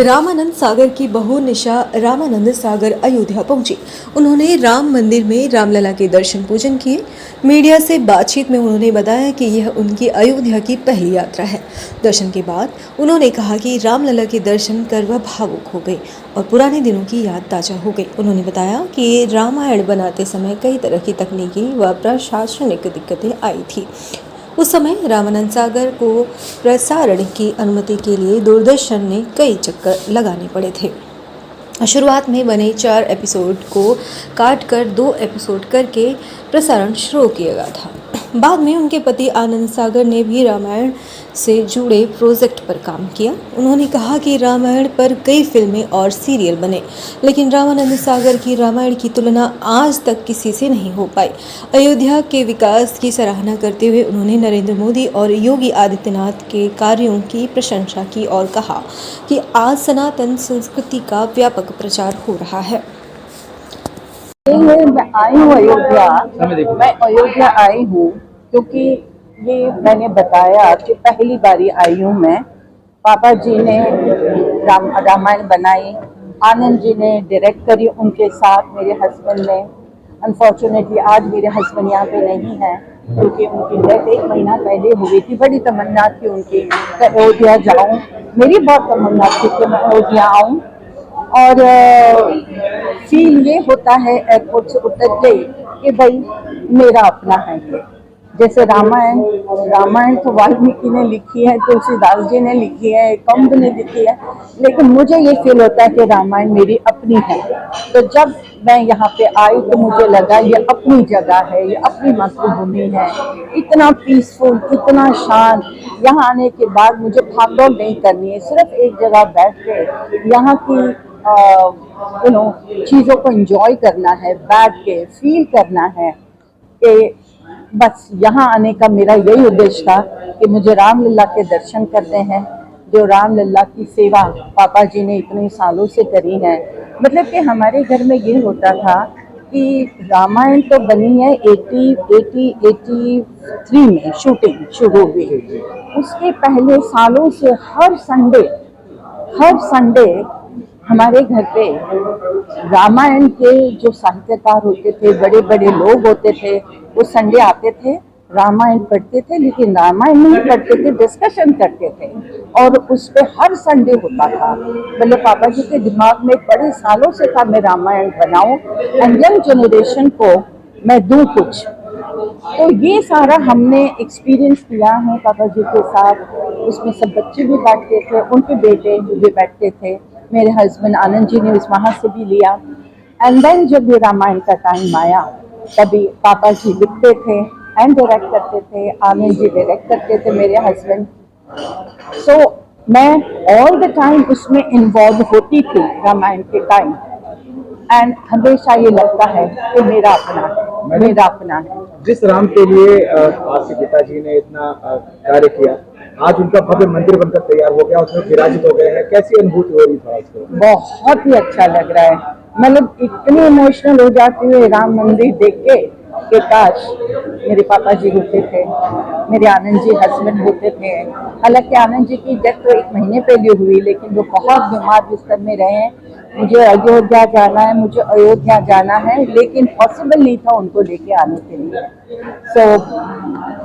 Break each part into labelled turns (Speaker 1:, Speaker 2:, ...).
Speaker 1: रामानंद सागर की बहू निशा रामानंद सागर अयोध्या पहुंची। उन्होंने राम मंदिर में रामलला के दर्शन पूजन किए। मीडिया से बातचीत में उन्होंने बताया कि यह उनकी अयोध्या की पहली यात्रा है। दर्शन के बाद उन्होंने कहा कि रामलला के दर्शन कर वह भावुक हो गए और पुराने दिनों की याद ताजा हो गई। उन्होंने बताया कि रामायण बनाते समय कई तरह की तकनीकी व प्रशासनिक दिक्कतें आई थी। उस समय रामानंद सागर को प्रसारण की अनुमति के लिए दूरदर्शन ने कई चक्कर लगाने पड़े थे। शुरुआत में बने 4 एपिसोड को काटकर 2 एपिसोड करके प्रसारण शुरू किया गया था। बाद में उनके पति आनंद सागर ने भी रामायण से जुड़े प्रोजेक्ट पर काम किया। उन्होंने कहा कि रामायण पर कई फिल्में और सीरियल बने, लेकिन रामानंद सागर की रामायण की तुलना आज तक किसी से नहीं हो पाई। अयोध्या के विकास की सराहना करते हुए उन्होंने नरेंद्र मोदी और योगी आदित्यनाथ के कार्यों की प्रशंसा की और कहा कि आज सनातन संस्कृति का व्यापक प्रचार हो रहा है।
Speaker 2: मैं आई हूँ अयोध्या। मैं अयोध्या आई हूँ क्योंकि ये मैंने बताया कि पहली बारी आई हूँ मैं। पापा जी ने रामायण बनाई, आनंद जी ने डायरेक्ट करी उनके साथ, मेरे हस्बैंड ने। अनफॉर्चुनेटली आज मेरे हस्बैंड यहाँ पे नहीं है क्योंकि उनकी डेथ 1 महीना पहले हुई थी। बड़ी तमन्ना थी उनकी कि अयोध्या जाऊँ, मेरी बहुत तमन्ना थी कि मैं अयोध्या आऊँ। और फील ये होता है एयरपोर्ट से उतर गई कि भाई मेरा अपना है ये। जैसे रामायण तो वाल्मीकि ने लिखी है, तुलसीदास जी ने लिखी है, कंब ने लिखी है, लेकिन मुझे ये फील होता है कि रामायण मेरी अपनी है। तो जब मैं यहाँ पे आई तो मुझे लगा ये अपनी जगह है, ये अपनी मातृभूमि है। इतना पीसफुल, इतना शांत। यहाँ आने के बाद मुझे भागदौड़ नहीं करनी है, सिर्फ एक जगह बैठ के यहाँ की चीज़ों को एंजॉय करना है, बैठ के फील करना है। कि बस यहाँ आने का मेरा यही उद्देश्य था कि मुझे रामलला के दर्शन करने हैं, जो रामलला की सेवा पापा जी ने इतने सालों से करी है। मतलब कि हमारे घर में ये होता था कि रामायण तो बनी है 83 में शूटिंग शुरू हुई। उसके पहले सालों से हर संडे हमारे घर पे रामायण के जो साहित्यकार होते थे, बड़े बड़े लोग होते थे, वो संडे आते थे, रामायण पढ़ते थे, लेकिन रामायण नहीं पढ़ते थे, डिस्कशन करते थे। और उस पे हर संडे होता था। मतलब पापा जी के दिमाग में बड़े सालों से था मैं रामायण बनाऊं एंड यंग जनरेशन को मैं दूं कुछ। तो ये सारा हमने एक्सपीरियंस किया है पापा जी के साथ। उसमें सब बच्चे भी बैठते थे, उनके बेटे भी बैठते थे, मेरे हस्बैंड आनंद जी ने वहाँ से भी लिया। एंड देन जब ये रामायण का टाइम आया तभी पापा जी लिखते थे एंड डायरेक्ट करते थे, आनंद जी डायरेक्ट करते थे, मेरे हस्बैंड। सो मैं ऑल द टाइम उसमें इन्वॉल्व होती थी रामायण के टाइम। एंड हमेशा ये लगता है कि मेरा अपना है।
Speaker 3: जिस राम के लिए आपके पिताजी ने इतना कार्य किया, आज उनका भव्य मंदिर बनकर तैयार हो गया, उसमें विराजित हो गए हैं, कैसी अनुभूति हो रही है आपको?
Speaker 2: बहुत ही अच्छा लग रहा है। मतलब इतनी इमोशनल हो जाती है राम मंदिर देख के कि काश मेरे पापा जी होते थे, मेरे आनंद जी हस्बैंड होते थे। हालांकि आनंद जी की डेथ तो 1 महीने पहले हुई, लेकिन वो बहुत बीमार बिस्तर में रहे हैं। मुझे अयोध्या जाना है, लेकिन पॉसिबल नहीं था उनको लेके आने के लिए। So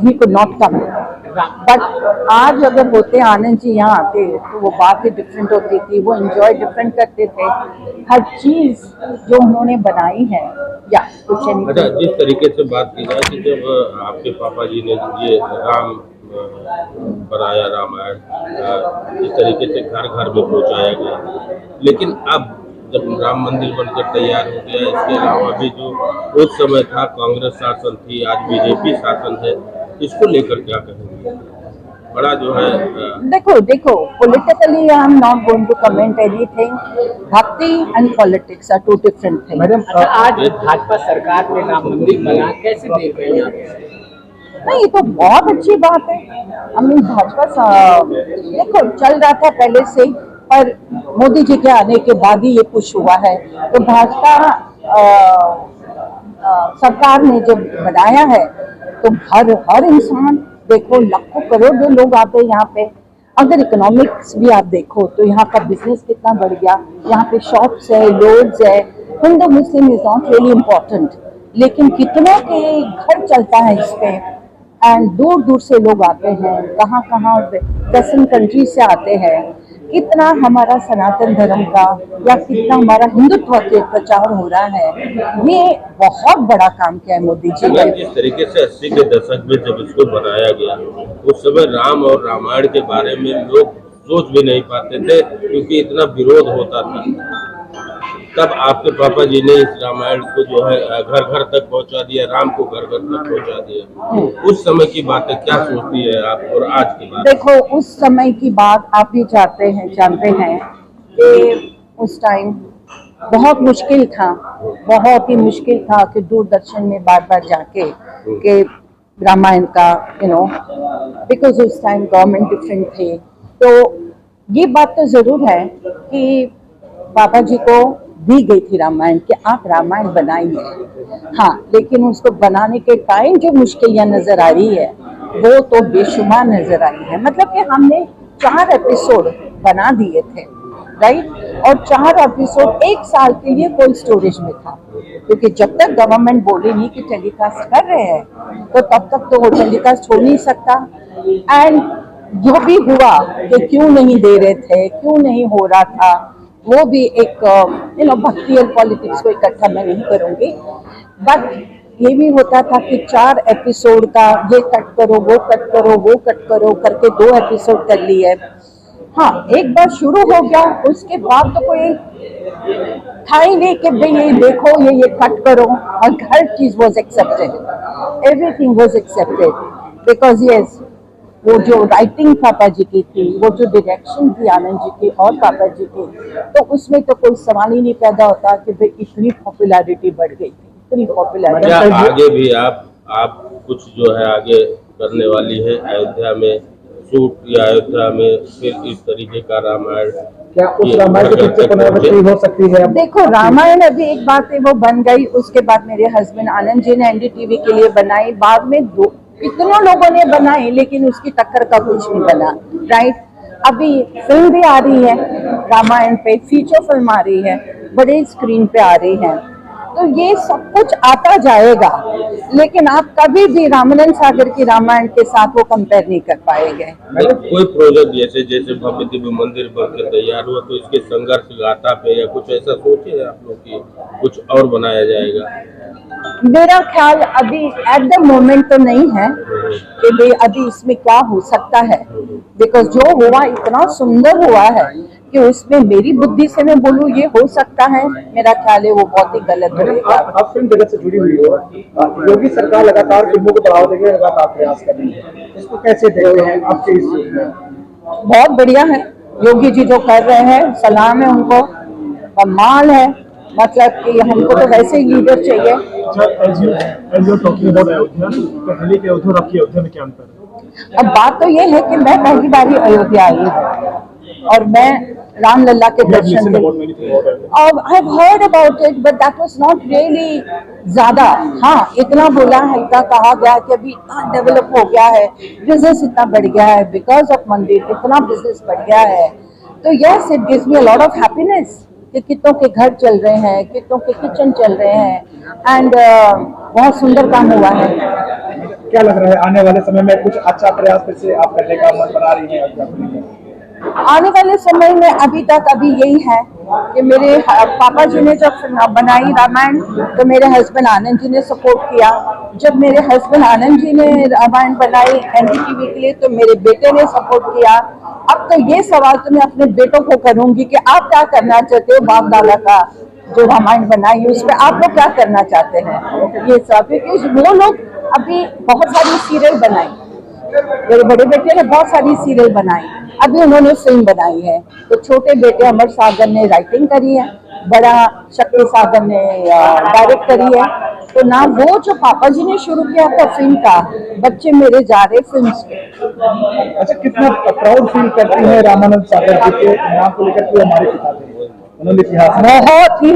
Speaker 2: he could not come. But आज अगर होते आनंद जी यहाँ आते तो वो बात ही डिफरेंट होती थी, वो एंजॉय डिफरेंट करते थे। हर चीज जो उन्होंने बनाई है या कुछ नहीं।
Speaker 4: अच्छा, जिस तरीके से बात की जाए कि जब आपके पापा जी ने ये राम बनाया, रामायण इस तरीके से घर घर में पहुंचाया गया, लेकिन अब जब राम मंदिर बनकर तैयार हो गया, इसके अलावा भी जो उस समय था कांग्रेस शासन थी, आज बीजेपी शासन है, इसको लेकर क्या कहेंगे? बड़ा जो है
Speaker 2: देखो politically I am not going to comment anything. भक्ति and politics are 2 different things.
Speaker 3: Madam,
Speaker 5: आज भाजपा सरकार ने राम मंदिर बना, कैसे देख रहे हैं?
Speaker 2: नहीं, ये तो बहुत अच्छी बात है। भाजपा देखो चल रहा था पहले से, पर मोदी जी के आने के बाद ही ये पुश हुआ है। तो भाजपा सरकार ने जब बनाया है तो हर इंसान देखो, लाखों करोड़ों लोग आते हैं यहाँ पे। अगर इकोनॉमिक्स भी आप देखो तो यहाँ का बिजनेस कितना बढ़ गया, यहाँ पे शॉप्स है, रोड्स है। Hindu Muslim is not really important, लेकिन कितनों के घर चलता है इस पे, एंड दूर दूर से लोग आते हैं, कहाँ कहाँ वेस्टर्न कंट्री से आते हैं। कितना हमारा सनातन धर्म का या कितना हमारा हिंदुत्व के प्रचार हो रहा है, ये बहुत बड़ा काम किया है मोदी जी ने।
Speaker 4: जिस तरीके से 80 के दशक में जब इसको बनाया गया, उस समय राम और रामायण के बारे में लोग सोच भी नहीं पाते थे, क्योंकि इतना विरोध होता था। तब आपके पापा जी ने इस रामायण को जो है घर घर तक पहुंचा दिया, राम को घर घर तक पहुंचा दिया। उस समय की बातें क्या सोचती है आप और आज की बात?
Speaker 2: देखो, उस समय की बात आप भी जानते हैं कि उस टाइम बहुत मुश्किल था, बहुत ही मुश्किल था कि दूरदर्शन में बार बार जाके कि रामायण का बिकॉज उस टाइम गवर्नमेंट डिफरेंट थे। तो ये बात तो जरूर है कि पापा जी को दी गई थी रामायण कि आप रामायण बनाइए, हाँ, लेकिन उसको बनाने के टाइम जो मुश्किलियां नजर आ रही है वो तो बेशुमार नजर आई है। मतलब कि हमने 4 एपिसोड बना दिए थे, राइट, और 4 एपिसोड 1 साल के लिए कोल्ड स्टोरेज में था, क्योंकि जब तक गवर्नमेंट बोले नहीं कि टेलीकास्ट कर रहे हैं तो तब तक तो वो टेलीकास्ट हो नहीं सकता। एंड जो भी हुआ कि क्यों नहीं दे रहे थे, क्यों नहीं हो रहा था, वो भी एक भक्ति और पॉलिटिक्स को इकट्ठा मैं नहीं करूंगी, बट ये भी होता था कि 4 एपिसोड का ये कट करो, वो कट करो, वो कट करो करके 2 एपिसोड कर लिए। हाँ, एक बार शुरू हो गया उसके बाद तो कोई था ही नहीं कि भाई ये देखो, ये कट करो, और हर चीज was accepted, everything was accepted, because yes, वो जो राइटिंग पापा जी की थी, वो जो डायरेक्शन थी आनंद जी की और पापा जी की, तो उसमें तो कोई सवाल ही नहीं पैदा होता कि भाई इतनी पॉपुलैरिटी बढ़ गई थी, इतनी पॉपुलैरिटी।
Speaker 4: क्या आगे भी आप कुछ जो है आगे करने वाली है अयोध्या में शूट, या अयोध्या में फिर इस तरीके का रामायण?
Speaker 3: क्या उस रामायण की पिक्चर पुनरावृत्ति हो सकती है?
Speaker 2: देखो, रामायण अभी एक बात है वो बन गई, उसके बाद मेरे हस्बैंड आनंद जी ने एनडीटीवी के लिए बनाई, बाद में कितनों लोगों ने बनाई, लेकिन उसकी टक्कर का कुछ नहीं बना, राइट। अभी फिल्म भी आ रही है रामायण पे, फीचर फिल्म आ रही है, बड़े स्क्रीन पे आ रही है, तो ये सब कुछ आता जाएगा, लेकिन आप कभी भी रामानंद सागर की रामायण के साथ वो कंपेयर नहीं कर पाएंगे।
Speaker 4: कोई प्रोजेक्ट जैसे भव्य दिव्य मंदिर बनकर तैयार हुआ, तो इसके संघर्ष गाथा पे या कुछ ऐसा सोचे आप लोग कि कुछ और बनाया जाएगा?
Speaker 2: मेरा ख्याल अभी एट द मोमेंट तो नहीं है कि भाई अभी इसमें क्या हो सकता है, बिकॉज जो हुआ इतना सुंदर हुआ है कि उसमें मेरी बुद्धि से मैं बोलूँ ये हो सकता है, मेरा ख्याल है वो बहुत ही गलत होगा।
Speaker 3: आप फिल्म जगत से जुड़ी हुई हो, योगी सरकार लगातार फिल्मों को बढ़ावा देने लगातार प्रयास कर रही है, इसको कैसे देखते हैं आपके इस चीज में?
Speaker 2: बहुत बढ़िया है, योगी जी जो कर रहे हैं, सलाम है उनको, कमाल है, मतलब कि हमको तो वैसे ही लीडर चाहिए।
Speaker 6: As you're talking about Ayodhya, पहले के अयोध्या और अब की अयोध्या में क्या अंतर है?
Speaker 2: अब बात तो ये है कि मैं पहली बार ही अयोध्या आई हूँ और मैं रामलला के दर्शन और I have heard about it, but that was not really ज्यादा। हाँ, इतना बोला है, इतना कहा गया कि अभी इतना डेवलप हो गया है, बिजनेस इतना बढ़ गया है, बिकॉज ऑफ मंदिर इतना बिजनेस बढ़ गया है। तो yes, it gives me a lot of happiness कि कितनों के घर चल रहे हैं, कितनों के किचन चल रहे हैं, एंड बहुत सुंदर काम हुआ है।
Speaker 3: क्या लग रहा है आने वाले समय में कुछ अच्छा प्रयास फिर से आप करने का मन बना रही हैं?
Speaker 2: आने वाले समय में अभी यही है कि मेरे पापा जी ने जब बनाई रामायण तो मेरे हस्बैंड आनंद जी ने सपोर्ट किया, जब मेरे हस्बैंड आनंद जी ने रामायण बनाई एनडीटीवी के लिए तो मेरे बेटे ने सपोर्ट किया। अब तो ये सवाल तो मैं अपने बेटों को करूंगी कि आप क्या करना चाहते हो, बाप दादा का जो रामायण बनाई उसमें आप लोग क्या करना चाहते हैं, ये सब, क्योंकि वो लोग अभी बहुत सारी सीरियल बनाई, मेरे बड़े बेटे ने बहुत सारी सीरियल बनाई, अभी उन्होंने फिल्म बनाई है, तो छोटे बेटे अमर सागर ने राइटिंग करी है, बड़ा शक्ति सागर ने डायरेक्ट करी है। तो ना वो जो पापा जी ने शुरू किया था फिल्म का, बच्चे मेरे जा रहे फिल्म पे।
Speaker 3: अच्छा, कितना प्राउड फील करती है रामानंद सागर जी के नाम को लेकर के? हमारे पिता थे, उन्होंने इतिहास
Speaker 2: बहुत ही